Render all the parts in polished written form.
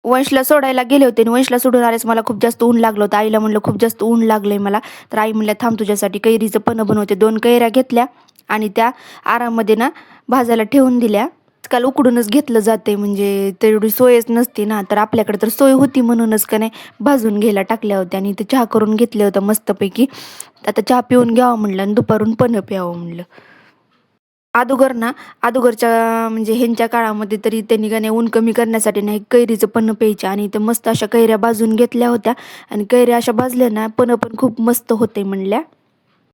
वंशला सोडायला गेले होते आणि वंशला सोडून आल्यास मला खूप जास्त ऊन लागलं होतं. आईला म्हणलं खूप जास्त ऊन लागलंय मला. तर आई म्हणल्या थांब तुझ्यासाठी कैरीचं पन्हं बनवते. 2 कैऱ्या घेतल्या आणि त्या आरामध्ये ना भाजायला ठेवून दिल्या. आजकाल उकडूनच घेतलं जाते म्हणजे तेवढी सोयच नसते ना. तर आपल्याकडे तर सोय होती म्हणूनच का नाही भाजून घ्यायला टाकल्या होत्या आणि ते चहा करून घेतलं होतं मस्तपैकी. आता चहा पिऊन घ्यावं म्हणलं आणि दुपारून पन्हं प्यावं म्हणलं. अगोदरच्या म्हणजे ह्यांच्या काळामध्ये तरी त्यांनी का नाही ऊन कमी करण्यासाठी नाही कैरीचं पन्हं प्यायचे आणि ते मस्त अशा कैऱ्या भाजून घेतल्या होत्या आणि कैऱ्या अशा भाजल्या ना पन्हं पण खूप मस्त होते म्हणल्या.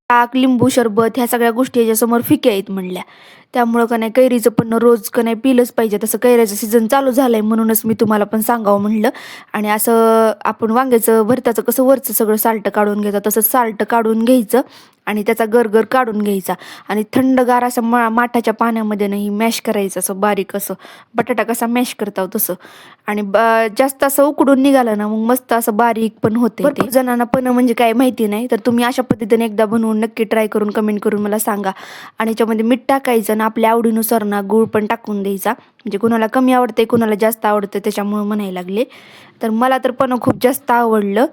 ताक, लिंबू सरबत ह्या सगळ्या गोष्टी याच्यासमोर फिक्या आहेत म्हणल्या. त्यामुळं का नाही कैरीचं पन्हं रोज का नाही पिलंच पाहिजे. तसं कैऱ्याचं सीझन चालू झालंय म्हणूनच मी तुम्हाला पण सांगावं म्हणलं. आणि असं आपण वांग्याचं भरताचं कसं वरचं सगळं साल्ट काढून घ्यायचं तसंच साल्ट काढून घ्यायचं आणि त्याचा गरगर काढून घ्यायचा आणि थंडगार असं माठाच्या पाण्यामध्ये नाही मॅश करायचं असं बारीक असं बटाटा कसा मॅश करता तसं आणि जास्त असं उकडून निघालं ना मग मस्त असं बारीक पण होते. भरपूर जणांना पण म्हणजे काय माहिती नाही तर तुम्ही अशा पद्धतीने एकदा बनवून नक्की ट्राय करून कमेंट करून मला सांगा. आणि याच्यामध्ये मीठ टाकायचं ना आपल्या आवडीनुसार ना गूळ पण टाकून द्यायचा म्हणजे कुणाला कमी आवडते कुणाला जास्त आवडतं त्याच्यामुळे म्हणायला लागले. तर मला तर पण खूप जास्त आवडलं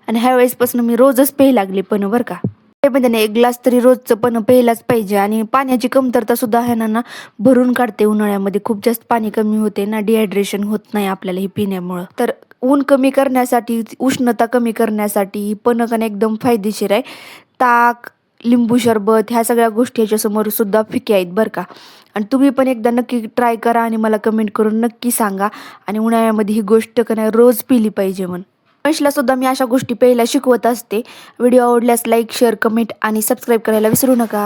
आणि ह्या वेळेसपासून मी रोजच प्यायला लागले पण बरं का. त्यामध्ये ना 1 ग्लास तरी रोजचं पण प्यायलाच पाहिजे आणि पाण्याची कमतरता सुद्धा ह्यानं ना भरून काढते उन्हाळ्यामध्ये. खूप जास्त पाणी कमी होते ना डिहायड्रेशन होत नाही आपल्याला हे पिण्यामुळं. तर ऊन कमी करण्यासाठी, उष्णता कमी करण्यासाठी पण एकदम फायदेशीर आहे. ताक, लिंबू सरबत ह्या सगळ्या गोष्टी ह्याच्यासमोर सुद्धा फिक्या आहेत बरं का. आणि तुम्ही पण एकदा नक्की ट्राय करा आणि मला कमेंट करून नक्की सांगा. आणि उन्हाळ्यामध्ये ही गोष्ट का नाही रोज पिली पाहिजे म्हणून. वंशला सुद्धा मी अशा गोष्टी प्यायला शिकवत असते. व्हिडिओ आवडल्यास लाईक, शेअर, कमेंट आणि सबस्क्राईब करायला विसरू नका.